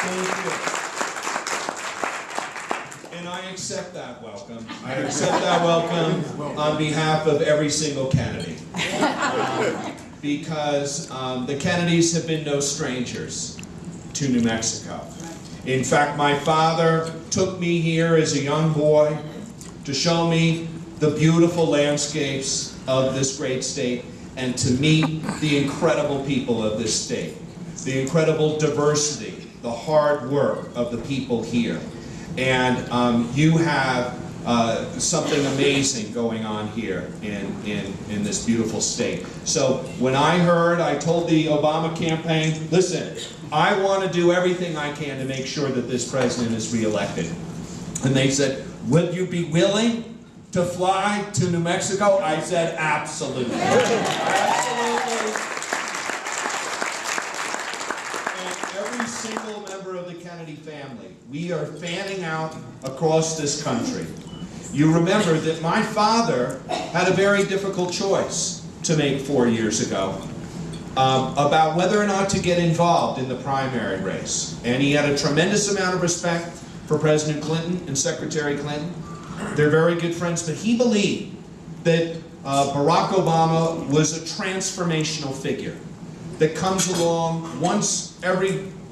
Thank you. And I accept that welcome. I accept that welcome on behalf of every single Kennedy. Because the Kennedys have been no strangers to New Mexico. In fact, my father took me here as a young boy to show me the beautiful landscapes of this great state and to meet the incredible people of this state, the incredible diversity, the hard work of the people here. And you have something amazing going on here in this beautiful state. So when I heard, I told the Obama campaign, listen, I want to do everything I can to make sure that this president is reelected. And they said, would you be willing to fly to New Mexico? I said, absolutely. Absolutely. And every single member of the Kennedy family, we are fanning out across this country. You remember that my father had a very difficult choice to make 4 years ago about whether or not to get involved in the primary race. And he had a tremendous amount of respect for President Clinton and Secretary Clinton. They're very good friends, but he believed that Barack Obama was a transformational figure that comes along once in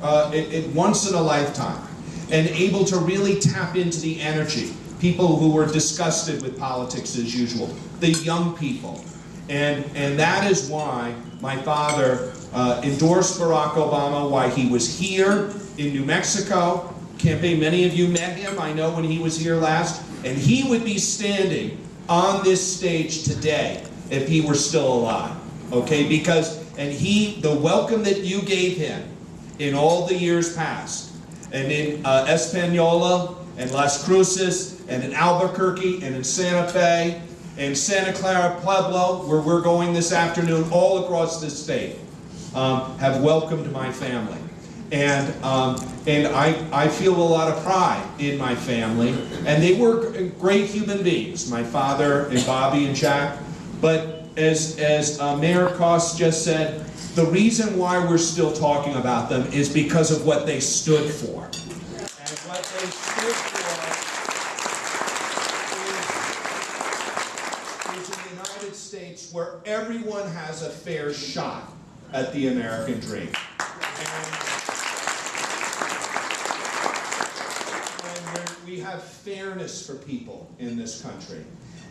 a lifetime and able to really tap into the energy. People who were disgusted with politics as usual, the young people. And that is why my father endorsed Barack Obama, why he was here in New Mexico campaign. Many of you met him, I know, when he was here last, and he would be standing on this stage today if he were still alive, okay? Because, the welcome that you gave him in all the years past, and in Española, and Las Cruces, and in Albuquerque, and in Santa Fe, and Santa Clara Pueblo, where we're going this afternoon, all across this state, have welcomed my family. And I feel a lot of pride in my family, and they were great human beings, my father and Bobby and Jack. But as Mayor Coss just said, the reason why we're still talking about them is because of what they stood for. And what they stood for is a United States where everyone has a fair shot at the American dream. We have fairness for people in this country.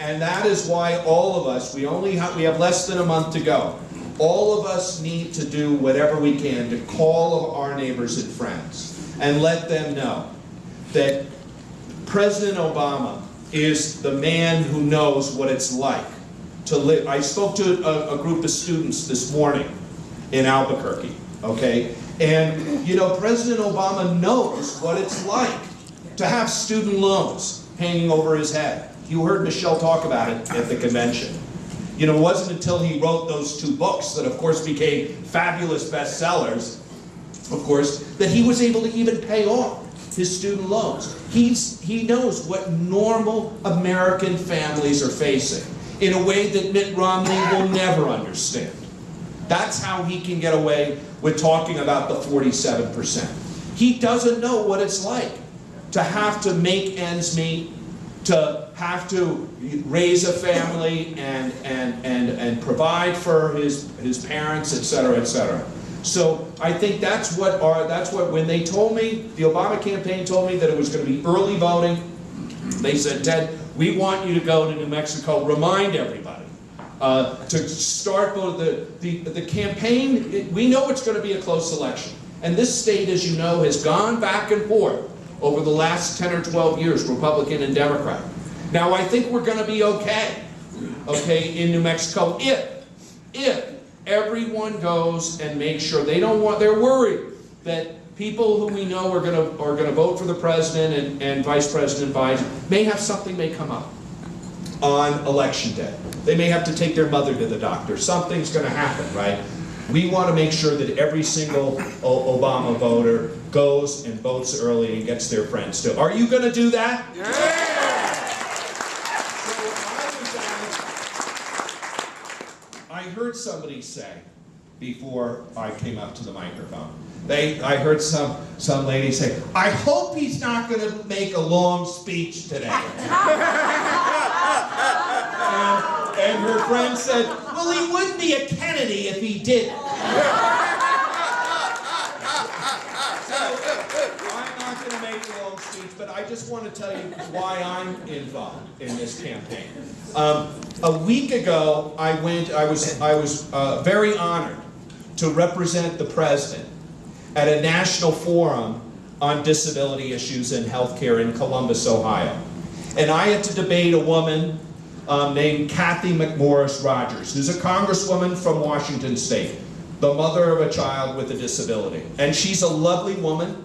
And that is why all of us, we have less than a month to go. All of us need to do whatever we can to call our neighbors and friends and let them know that President Obama is the man who knows what it's like to live. I spoke to a group of students this morning in Albuquerque, okay? And, you know, President Obama knows what it's like to have student loans hanging over his head. You heard Michelle talk about it at the convention. You know, it wasn't until he wrote those 2 books that, of course, became fabulous bestsellers, of course, that he was able to even pay off his student loans. He knows what normal American families are facing in a way that Mitt Romney will never understand. That's how he can get away with talking about the 47%. He doesn't know what it's like to have to make ends meet, to have to raise a family and provide for his parents, et cetera, et cetera. So I think that's what when they told me, the Obama campaign told me that it was going to be early voting, they said, Ted, we want you to go to New Mexico, remind everybody to start voting. The campaign, we know it's going to be a close election. And this state, as you know, has gone back and forth over the last 10 or 12 years, Republican and Democrat. Now, I think we're going to be okay, in New Mexico, if everyone goes and makes sure they're worried that people who we know are going to vote for the president and Vice President Biden may come up on election day. They may have to take their mother to the doctor. Something's going to happen, right? We want to make sure that every single Obama voter goes and votes early and gets their friends too. Are you going to do that? Yeah! So I heard somebody say before I came up to the microphone. I heard some lady say, "I hope he's not going to make a long speech today." and her friend said, "Well, he wouldn't be a Kennedy if he didn't." I'm not going to make a long speech, but I just want to tell you why I'm involved in this campaign. A week ago, I was very honored to represent the president at a national forum on disability issues and healthcare in Columbus, Ohio. And I had to debate a woman named Kathy McMorris Rogers, who's a congresswoman from Washington State, the mother of a child with a disability. And she's a lovely woman.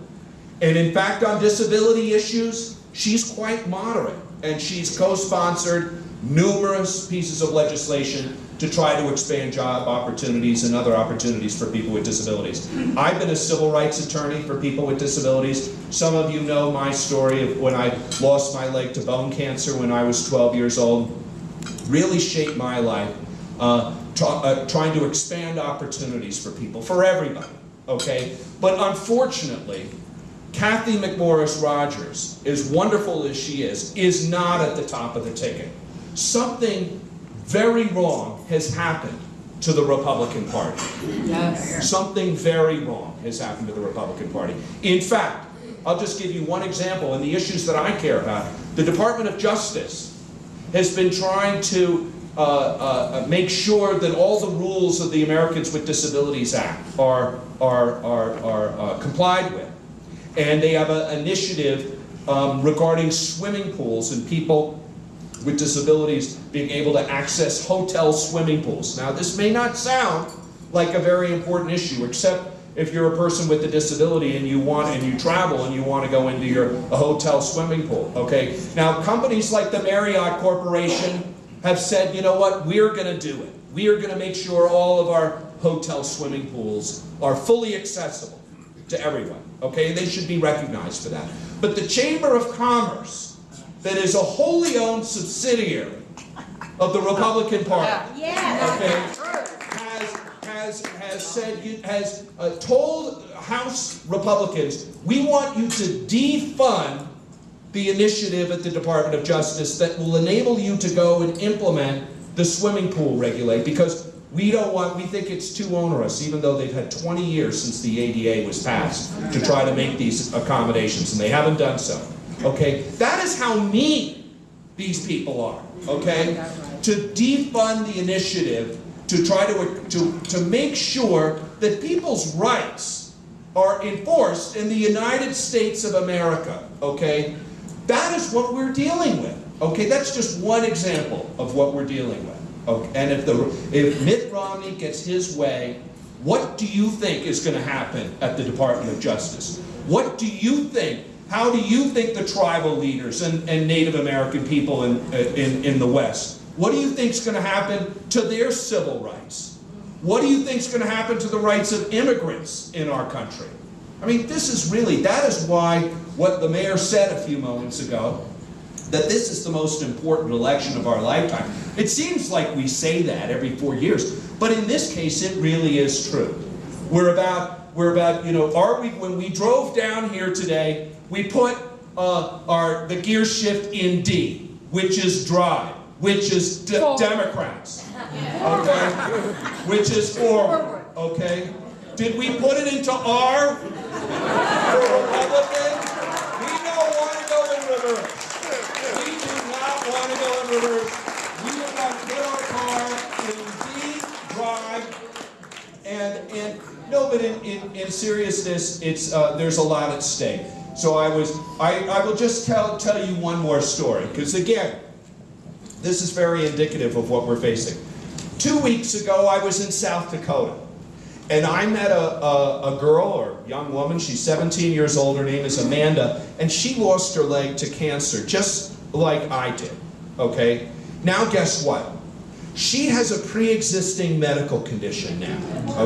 And in fact, on disability issues, she's quite moderate. And she's co-sponsored numerous pieces of legislation to try to expand job opportunities and other opportunities for people with disabilities. I've been a civil rights attorney for people with disabilities. Some of you know my story of when I lost my leg to bone cancer when I was 12 years old. Really shaped my life, trying to expand opportunities for people, for everybody, okay? But unfortunately, Kathy McMorris Rogers, as wonderful as she is not at the top of the ticket. Something very wrong has happened to the Republican Party. Yes. Something very wrong has happened to the Republican Party. In fact, I'll just give you one example in the issues that I care about. The Department of Justice has been trying to make sure that all the rules of the Americans with Disabilities Act are complied with. And they have an initiative regarding swimming pools and people with disabilities being able to access hotel swimming pools. Now, this may not sound like a very important issue, except if you're a person with a disability and you travel and you want to go into a hotel swimming pool, okay? Now, companies like the Marriott Corporation have said, you know what, we're going to do it. We are going to make sure all of our hotel swimming pools are fully accessible to everyone, okay? They should be recognized for that. But the Chamber of Commerce, that is a wholly owned subsidiary of the Republican Party, okay, has told House Republicans, we want you to defund the initiative at the Department of Justice that will enable you to go and implement the swimming pool regulate, because we think it's too onerous, even though they've had 20 years since the ADA was passed to try to make these accommodations, and they haven't done so. Okay, that is how mean these people are, okay? To defund the initiative, to try to make sure that people's rights are enforced in the United States of America, okay? That is what we're dealing with, okay? That's just one example of what we're dealing with. Okay? And if Mitt Romney gets his way, what do you think is going to happen at the Department of Justice? What do you think? How do you think the tribal leaders and Native American people in the West, what do you think is going to happen to their civil rights? What do you think is going to happen to the rights of immigrants in our country? I mean, this is really, that is why what the mayor said a few moments ago, that this is the most important election of our lifetime. It seems like we say that every 4 years, but in this case, it really is true. We're about, you know, when we drove down here today, we put the gear shift in D, which is drive, which is Democrats, okay, which is forward, okay. Did we put it into R for Republicans? We don't want to go in reverse. We do not want to go in reverse. We want to put our car in D, drive, and no, but in seriousness, it's there's a lot at stake. So I will just tell you one more story, because again, this is very indicative of what we're facing. 2 weeks ago, I was in South Dakota, and I met a girl or young woman. She's 17 years old. Her name is Amanda, and she lost her leg to cancer, just like I did, okay? Now guess what? She has a pre-existing medical condition now,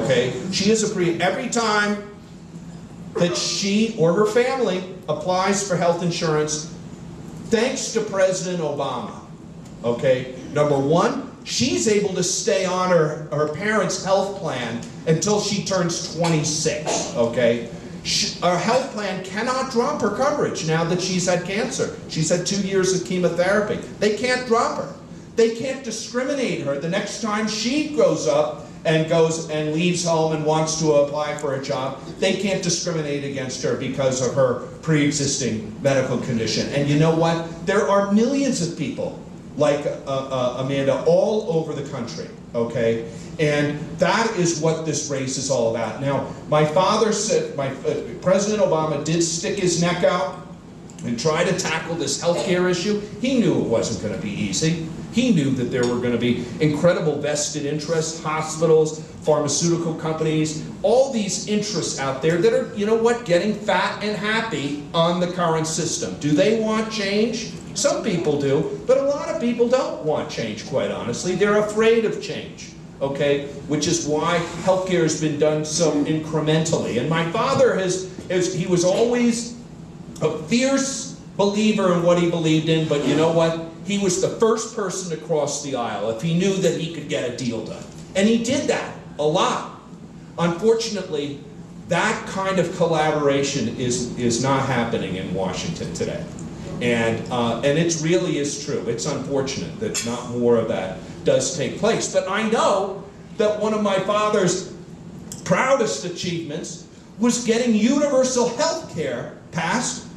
okay? She has every time that she or her family applies for health insurance, thanks to President Obama, okay? Number one, she's able to stay on her parents' health plan until she turns 26, okay? Our health plan cannot drop her coverage now that she's had cancer. She's had 2 years of chemotherapy. They can't drop her. They can't discriminate her the next time she grows up and goes and leaves home and wants to apply for a job. They can't discriminate against her because of her pre-existing medical condition. And you know what? There are millions of people like Amanda all over the country, okay? And that is what this race is all about. Now, my father said, President Obama did stick his neck out and try to tackle this health care issue. He knew it wasn't going to be easy. He knew that there were going to be incredible vested interests, hospitals, pharmaceutical companies, all these interests out there that are, you know what, getting fat and happy on the current system. Do they want change? Some people do, but a lot of people don't want change, quite honestly. They're afraid of change, okay? Which is why healthcare has been done so incrementally. And my father he was always a fierce believer in what he believed in, but you know what? He was the first person to cross the aisle if he knew that he could get a deal done. And he did that a lot. Unfortunately, that kind of collaboration is not happening in Washington today. And it really is true. It's unfortunate that not more of that does take place. But I know that one of my father's proudest achievements was getting universal health care passed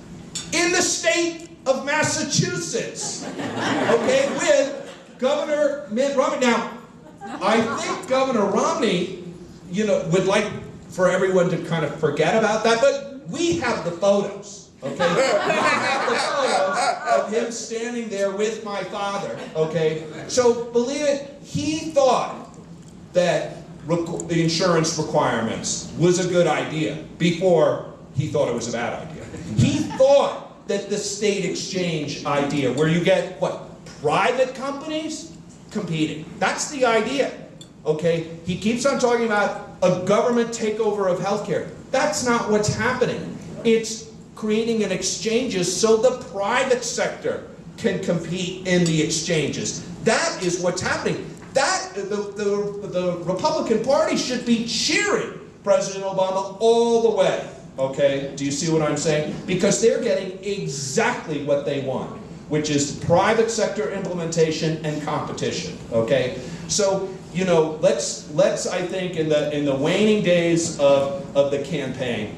in the state of Massachusetts, okay, with Governor Mitt Romney. Now, I think Governor Romney, you know, would like for everyone to kind of forget about that, but we have the photos, okay? We have the photos of him standing there with my father, okay? So, believe it, he thought that the insurance requirements was a good idea before he thought it was a bad idea. He thought that the state exchange idea, where you get, what, private companies competing. That's the idea, okay? He keeps on talking about a government takeover of healthcare. That's not what's happening. It's creating an exchanges so the private sector can compete in the exchanges. That is what's happening. That, the Republican Party should be cheering President Obama all the way. Okay, do you see what I'm saying? Because they're getting exactly what they want, which is private sector implementation and competition. Okay, so you know, let's I think in the waning days of the campaign,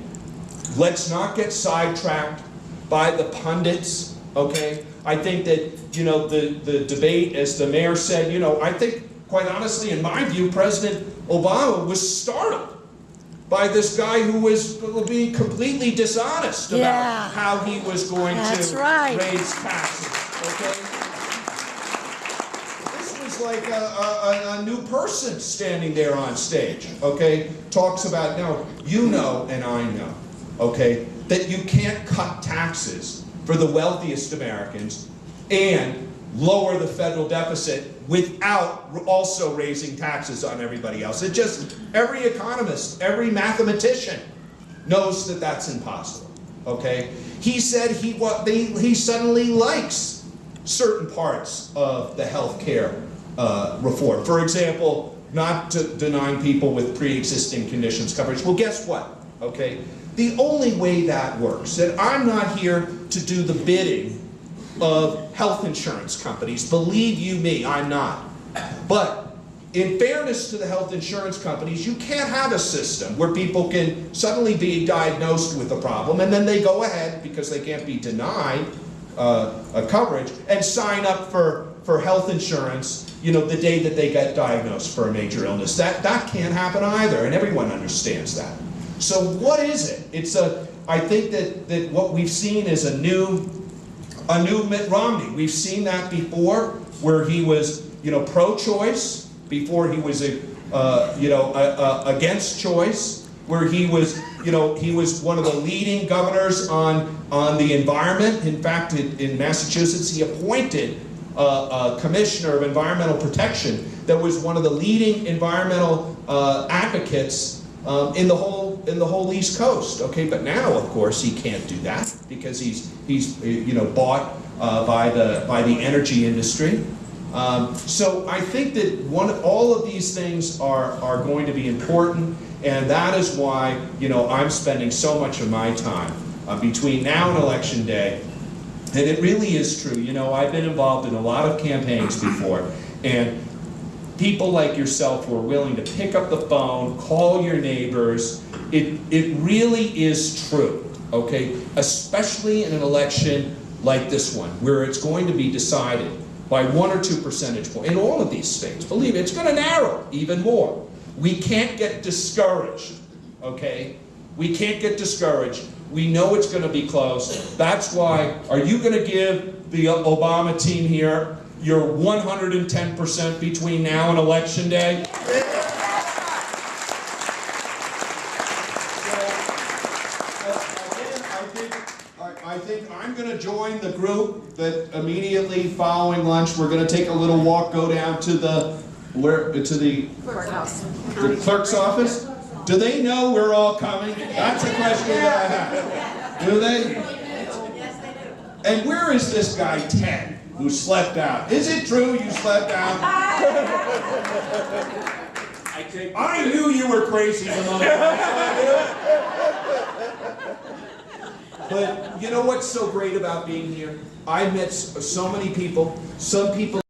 let's not get sidetracked by the pundits. Okay, I think that you know the debate, as the mayor said, you know, I think quite honestly, in my view, President Obama was startled by this guy who was being completely dishonest about how he was going to raise taxes, okay? This was like a new person standing there on stage, okay? Talks about, now, you know and I know, okay, that you can't cut taxes for the wealthiest Americans and lower the federal deficit without also raising taxes on everybody else. It just, every economist, every mathematician knows that that's impossible, okay? He said he suddenly likes certain parts of the health care reform. For example, not denying people with pre-existing conditions coverage. Well, guess what, okay? The only way that works, and I'm not here to do the bidding of health insurance companies. Believe you me, I'm not. But in fairness to the health insurance companies, you can't have a system where people can suddenly be diagnosed with a problem and then they go ahead, because they can't be denied a coverage, and sign up for health insurance, you know, the day that they get diagnosed for a major illness. That can't happen either, and everyone understands that. So what is it? I think that what we've seen is a new Mitt Romney. We've seen that before, where he was, you know, pro-choice, before he was, against choice, where he was, you know, he was one of the leading governors on the environment. In fact, in Massachusetts, he appointed a commissioner of environmental protection that was one of the leading environmental advocates in the whole East Coast. Okay, but now, of course, he can't do that because he's bought by the energy industry. So I think that all of these things are going to be important, and that is why, you know, I'm spending so much of my time between now and Election Day. And it really is true. You know, I've been involved in a lot of campaigns before, and people like yourself who are willing to pick up the phone, call your neighbors, it really is true, okay? Especially in an election like this one, where it's going to be decided by 1 or 2 percentage points. In all of these states, believe me, it's going to narrow even more. We can't get discouraged, okay? We can't get discouraged. We know it's going to be close. That's why, are you going to give the Obama team here your 110% between now and Election Day? I think I'm going to join the group that immediately following lunch, we're going to take a little walk, go down to the clerk's office. Do they know we're all coming? That's a question that I have. Do they? Yes, they do. And where is this guy Ted who slept out? Is it true you slept out? I knew you were crazy the moment But you know what's so great about being here? I met so many people, some people